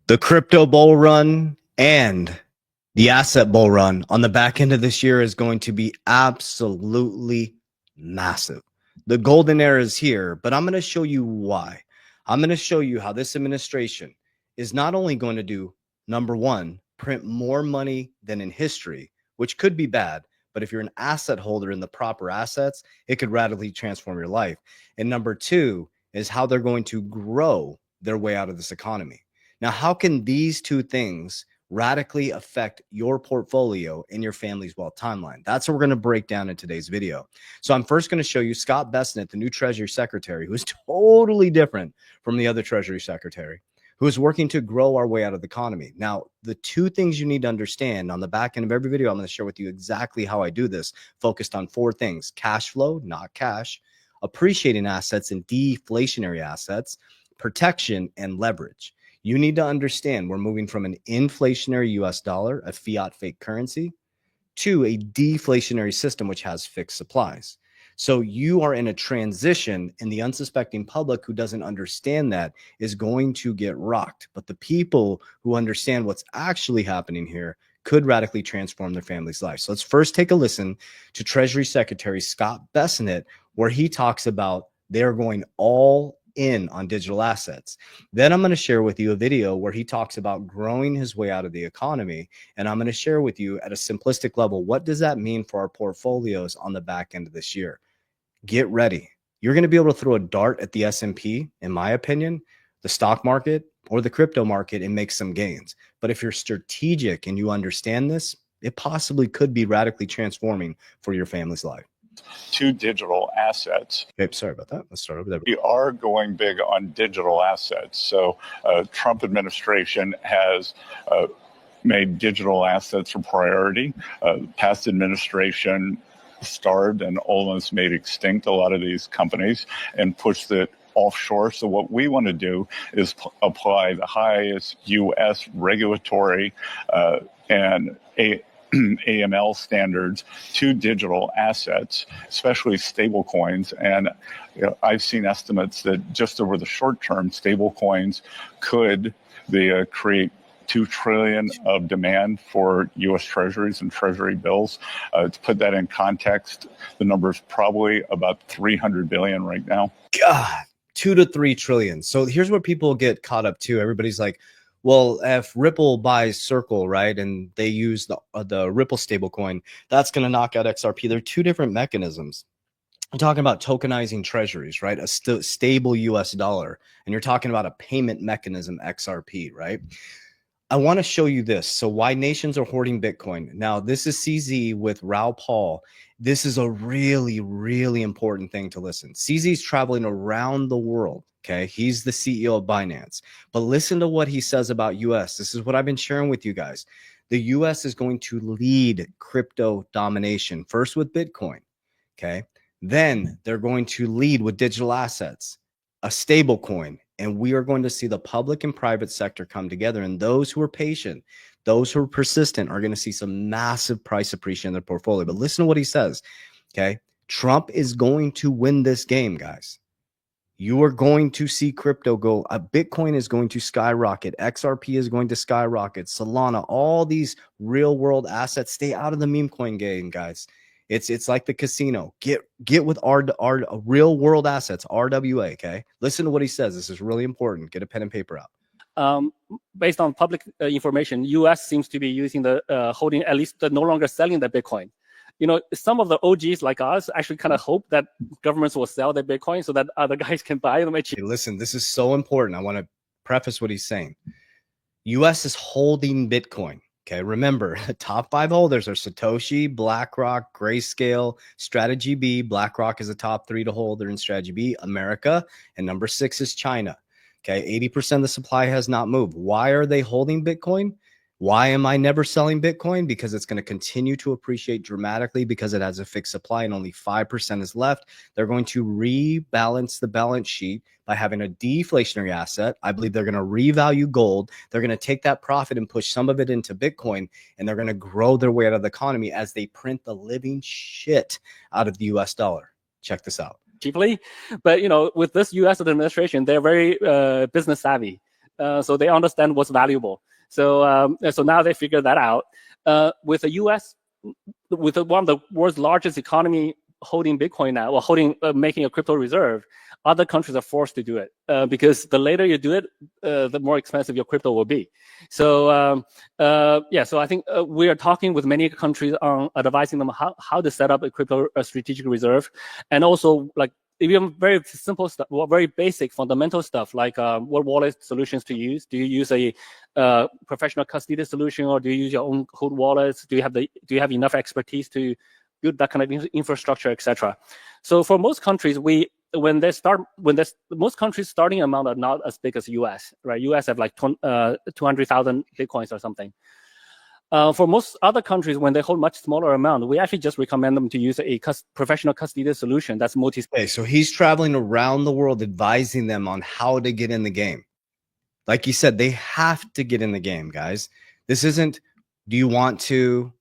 The crypto bull run and the asset bull run on the back end of this year is going to be absolutely massive. The golden era is here, but I'm going to show you why. I'm going to show you how this administration is not only going to do, number one, print more money than in history, which could be bad, but if you're an asset holder in the proper assets, it could radically transform your life. And number two is how they're going to grow their way out of this economy. Now, how can these two things radically affect your portfolio and your family's wealth timeline? That's what we're going to break down in today's video. So I'm first going to show you Scott Bessent, the new Treasury Secretary, who is totally different from the other Treasury Secretary, who is working to grow our way out of the economy. Now, the two things you need to understand on the back end of every video, I'm going to share with you exactly how I do this, focused on four things: cash flow, not cash, appreciating assets and deflationary assets, protection, and leverage. You need to understand we're moving from an inflationary US dollar, a fiat fake currency, to a deflationary system which has fixed supplies. So you are in a transition, and the unsuspecting public who doesn't understand that is going to get rocked. But the people who understand what's actually happening here could radically transform their family's life. So let's first take a listen to Treasury Secretary Scott Bessent, where he talks about they're going all in on digital assets. Then I'm going to share with you a video where he talks about growing his way out of the economy. And I'm going to share with you at a simplistic level, what does that mean for our portfolios on the back end of this year? Get ready. You're going to be able to throw a dart at the S&P, in my opinion, the stock market or the crypto market, and make some gains. But if you're strategic and you understand this, it possibly could be radically transforming for your family's life. To digital assets. Okay, sorry about that. Let's start over there. We are going big on digital assets. So Trump administration has made digital assets a priority. Past administration starved and almost made extinct a lot of these companies and pushed it offshore. So what we want to do is apply the highest U.S. regulatory and AML standards to digital assets, especially stable coins. And I've seen estimates that just over the short term, stable coins could create $2 trillion of demand for U.S. treasuries and treasury bills. To put that in context, the number is probably about 300 billion right now. God, 2 to 3 trillion. So here's where people get caught up too. Everybody's like, well, if Ripple buys Circle, right, and they use the Ripple stablecoin, that's going to knock out XRP. They're two different mechanisms. I'm talking about tokenizing treasuries, right? A stable US dollar. And you're talking about a payment mechanism, XRP, right? I want to show you this. So why nations are hoarding Bitcoin. Now, this is CZ with Raoul Pal. This is a really, really important thing to listen. CZ is traveling around the world. Okay, he's the CEO of Binance. But listen to what he says about US. This is what I've been sharing with you guys. The US is going to lead crypto domination, first with Bitcoin. Okay, then they're going to lead with digital assets, a stable coin. And we are going to see the public and private sector come together. And those who are patient, those who are persistent are going to see some massive price appreciation in their portfolio. But listen to what he says. Okay, Trump is going to win this game, guys. You are going to see crypto go. Bitcoin is going to skyrocket. XRP is going to skyrocket. Solana, all these real world assets. Stay out of the meme coin game, guys. It's like the casino. Get with our real world assets, RWA. Okay, listen to what he says. This is really important. Get a pen and paper out. Based on public information, U.S. seems to be using the holding, at least no longer selling the Bitcoin. You know, some of the OGs like us actually kind of hope that governments will sell their Bitcoin so that other guys can buy them. Hey, listen, this is so important. I want to preface what he's saying. U.S. is holding Bitcoin. Okay, remember, the top 5 holders are Satoshi, BlackRock, Grayscale, Strategy B. BlackRock is the top 3 to hold. They're in Strategy B, America, and number 6 is China. Okay, 80% of the supply has not moved. Why are they holding Bitcoin? Why am I never selling Bitcoin? Because it's going to continue to appreciate dramatically because it has a fixed supply and only 5% is left. They're going to rebalance the balance sheet by having a deflationary asset. I believe they're going to revalue gold. They're going to take that profit and push some of it into Bitcoin, and they're going to grow their way out of the economy as they print the living shit out of the US dollar. Check this out. Cheaply. But, you know, with this U.S. administration, they're very business savvy. So they understand what's valuable. So now they figure that out. With the U.S., with one of the world's largest economy holding Bitcoin now, or making a crypto reserve, other countries are forced to do it because the later you do it, the more expensive your crypto will be. So so I think we are talking with many countries on advising them how to set up a strategic reserve, and also like even very simple stuff, very basic fundamental stuff like what wallet solutions to use. Do you use a professional custody solution, or do you use your own cold wallets? Do you have enough expertise to build that kind of infrastructure, etc. So for most countries, most countries starting amount are not as big as US, right? US have like 200,000 Bitcoins or something. For most other countries, when they hold much smaller amount, we actually just recommend them to use a professional custody solution that's multi. Okay, so he's traveling around the world advising them on how to get in the game. Like you said, they have to get in the game, guys. This isn't, do you want to?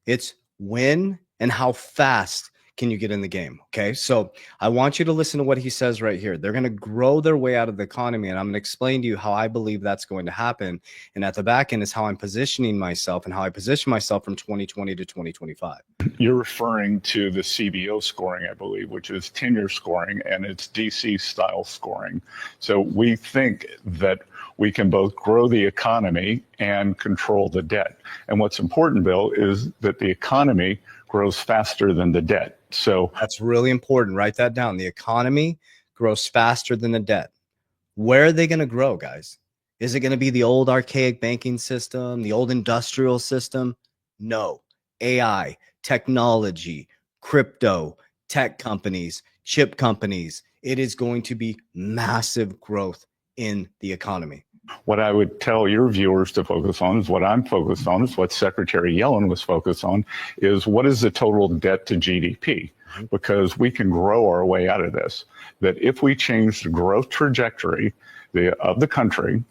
It's when and how fast can you get in the game? Okay, so I want you to listen to what he says right here. They're going to grow their way out of the economy, and I'm going to explain to you how I believe that's going to happen. And at the back end is how I'm positioning myself and how I position myself from 2020 to 2025. You're referring to the CBO scoring, I believe, which is tenure scoring, and it's DC style scoring. So we think that we can both grow the economy and control the debt. And what's important, Bill, is that the economy grows faster than the debt. So that's really important. Write that down. The economy grows faster than the debt. Where are they going to grow, guys? Is it going to be the old archaic banking system, the old industrial system? No. AI, technology, crypto, tech companies, chip companies. It is going to be massive growth in the economy. What I would tell your viewers to focus on is what I'm focused on, is what Secretary Yellen was focused on, is what is the total debt to GDP? Because we can grow our way out of this. That if we change the growth trajectory of the country,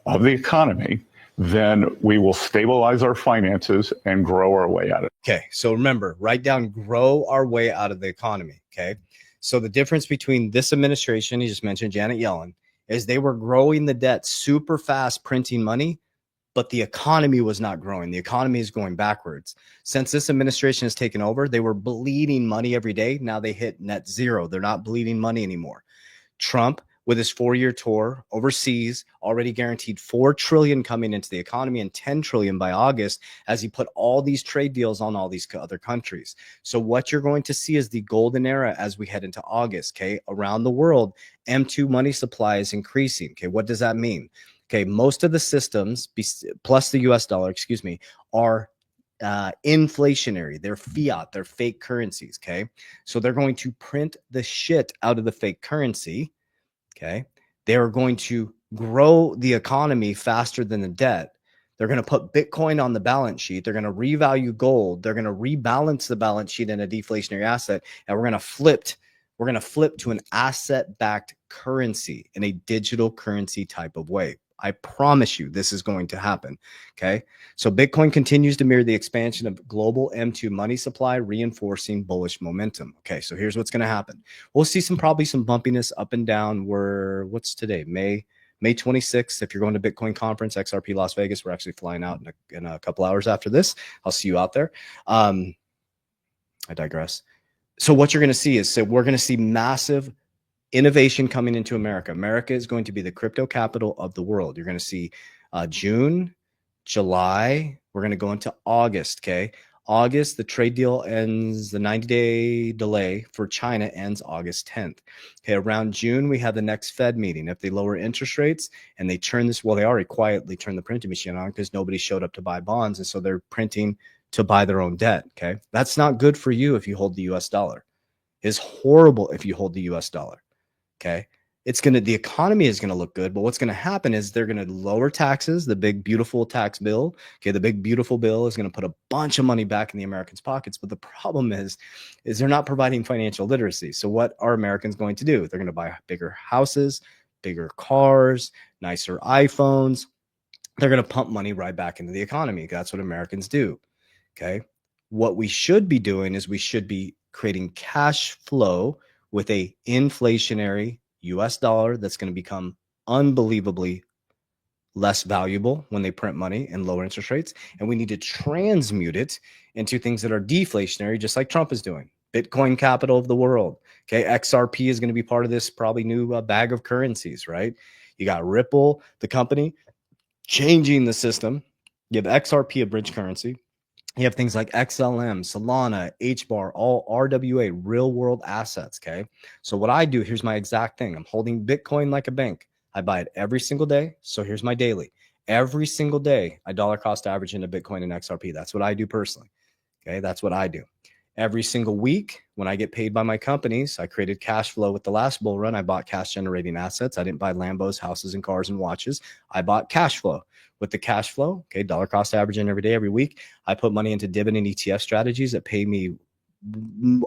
of the economy, then we will stabilize our finances and grow our way out of it. Okay, so remember, write down grow our way out of the economy, okay? So the difference between this administration, you just mentioned Janet Yellen, is they were growing the debt super fast, printing money, but the economy was not growing. The economy is going backwards. Since this administration has taken over, they were bleeding money every day. Now they hit net zero. They're not bleeding money anymore. Trump, with his 4-year tour overseas, already guaranteed $4 trillion coming into the economy and $10 trillion by August, as he put all these trade deals on all these other countries. So what you're going to see is the golden era as we head into August. Okay, around the world, M2 money supply is increasing. Okay, what does that mean? Okay, most of the systems, plus the US dollar, excuse me, are inflationary. They're fiat, they're fake currencies. Okay, so they're going to print the shit out of the fake currency. Okay, they're going to grow the economy faster than the debt. They're going to put Bitcoin on the balance sheet. They're going to revalue gold. They're going to rebalance the balance sheet in a deflationary asset, and we're going to flip to an asset-backed currency in a digital currency type of way. I promise you this is going to happen. Okay, so Bitcoin continues to mirror the expansion of global M2 money supply, reinforcing bullish momentum. Okay, so here's what's going to happen. We'll see probably some bumpiness up and down. What's today? May 26th. If you're going to Bitcoin conference, XRP Las Vegas, we're actually flying out in a couple hours after this. I'll see you out there. I digress. So what you're going to see is, we're going to see massive innovation coming into America. America is going to be the crypto capital of the world. You're going to see June, July. We're going to go into August. Okay. August, the trade deal ends, the 90-day delay for China ends August 10th. Okay. Around June, we have the next Fed meeting. If they lower interest rates and they turn this, well, they already quietly turned the printing machine on because nobody showed up to buy bonds. And so they're printing to buy their own debt. Okay. That's not good for you if you hold the US dollar. It's horrible if you hold the US dollar. Okay. The economy is going to look good, but what's going to happen is they're going to lower taxes, the big, beautiful tax bill. Okay. The big, beautiful bill is going to put a bunch of money back in the Americans' pockets. But the problem is they're not providing financial literacy. So what are Americans going to do? They're going to buy bigger houses, bigger cars, nicer iPhones. They're going to pump money right back into the economy. That's what Americans do. Okay. What we should be doing is we should be creating cash flow with a inflationary US dollar that's going to become unbelievably less valuable when they print money and lower interest rates. And we need to transmute it into things that are deflationary, just like Trump is doing. Bitcoin capital of the world. Okay. XRP is going to be part of this probably new bag of currencies, right? You got Ripple, the company, changing the system. You have XRP, a bridge currency. You have things like XLM, Solana, HBAR, all RWA, real world assets. Okay. So what I do, here's my exact thing. I'm holding Bitcoin like a bank. I buy it every single day. So here's my daily. Every single day, I dollar cost average into Bitcoin and XRP. That's what I do personally. Okay. That's what I do. Every single week, when I get paid by my companies, I created cash flow with the last bull run. I bought cash generating assets. I didn't buy Lambos, houses, and cars and watches. I bought cash flow. With the cash flow, okay, dollar cost averaging every day, every week, I put money into dividend ETF strategies that pay me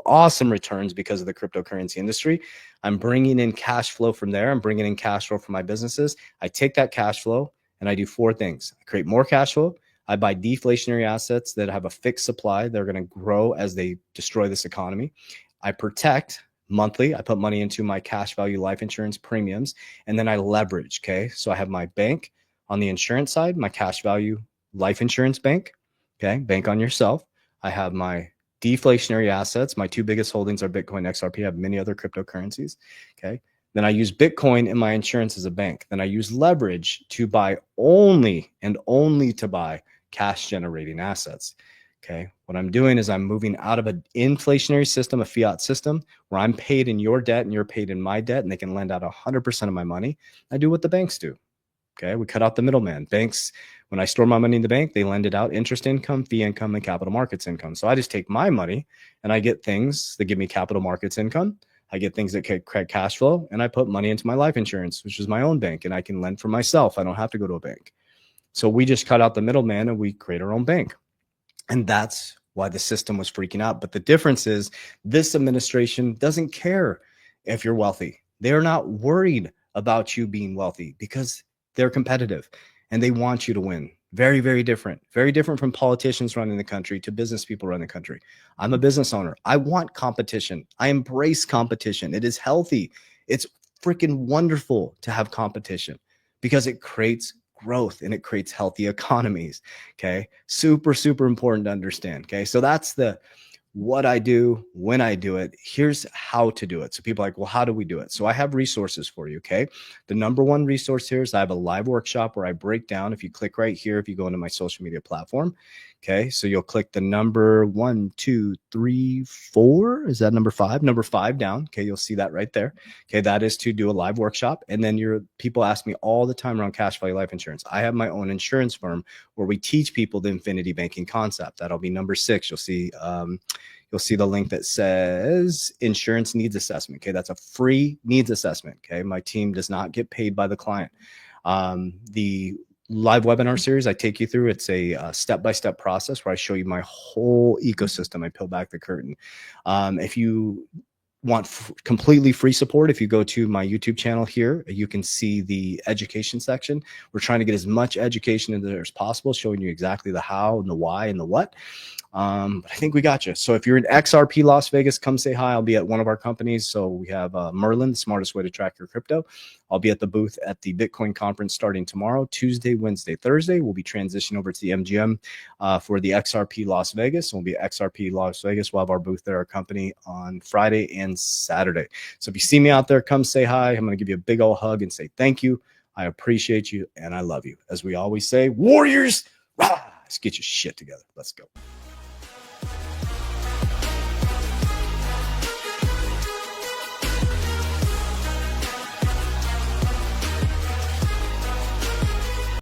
awesome returns because of the cryptocurrency industry. I'm bringing in cash flow from there. I'm bringing in cash flow from my businesses. I take that cash flow and I do four things. I create more cash flow. I buy deflationary assets that have a fixed supply. They're going to grow as they destroy this economy. I protect monthly. I put money into my cash value life insurance premiums, and then I leverage. Okay. So I have my bank on the insurance side, my cash value life insurance bank. Okay. Bank on yourself. I have my deflationary assets. My two biggest holdings are Bitcoin, XRP. I have many other cryptocurrencies. Okay. Then I use Bitcoin in my insurance as a bank. Then I use leverage to buy only to buy cash generating assets. Okay. What I'm doing is I'm moving out of an inflationary system, a fiat system, where I'm paid in your debt and you're paid in my debt, and they can lend out 100% of my money. I do what the banks do. Okay. We cut out the middleman. Banks, when I store my money in the bank, they lend it out interest income, fee income, and capital markets income. So I just take my money and I get things that give me capital markets income. I get things that create cash flow, and I put money into my life insurance, which is my own bank, and I can lend for myself. I don't have to go to a bank. So we just cut out the middleman and we create our own bank. And that's why the system was freaking out. But the difference is this administration doesn't care if you're wealthy. They're not worried about you being wealthy because they're competitive and they want you to win. Very, very different from politicians running the country to business people running the country. I'm a business owner. I want competition. I embrace competition. It is healthy. It's freaking wonderful to have competition because it creates growth and it creates healthy economies. Okay. Super, super important to understand. Okay. So that's what I do when I do it. Here's how to do it. So people are like, well, how do we do it? So I have resources for you. Okay. The number one resource here is I have a live workshop where I break down. If you click right here, if you go into my social media platform, okay. So you'll click the number 1, 2, 3, 4. Is that number 5? Number 5 down. Okay. You'll see that right there. Okay. That is to do a live workshop. And then people ask me all the time around cash value life insurance. I have my own insurance firm where we teach people the infinity banking concept. That'll be number 6. You'll see the link that says insurance needs assessment. Okay. That's a free needs assessment. Okay. My team does not get paid by the client. The live webinar series I take you through, it's a step-by-step process where I show you my whole ecosystem. I peel back the curtain. If you want completely free support, if you go to my YouTube channel here, you can see the education section. We're trying to get as much education in there as possible, showing you exactly the how and the why and the what. But I think we got you. So if you're in XRP Las Vegas, come say hi. I'll be at one of our companies. So we have Merlin, the smartest way to track your crypto. I'll be at the booth at the Bitcoin conference starting tomorrow, Tuesday, Wednesday, Thursday. We'll be transitioning over to the MGM for the XRP Las Vegas. We'll be at XRP Las Vegas. We'll have our booth at our company on Friday and Saturday. So if you see me out there, come say hi. I'm going to give you a big old hug and say thank you. I appreciate you and I love you. As we always say, Warriors, rah, let's get your shit together. Let's go.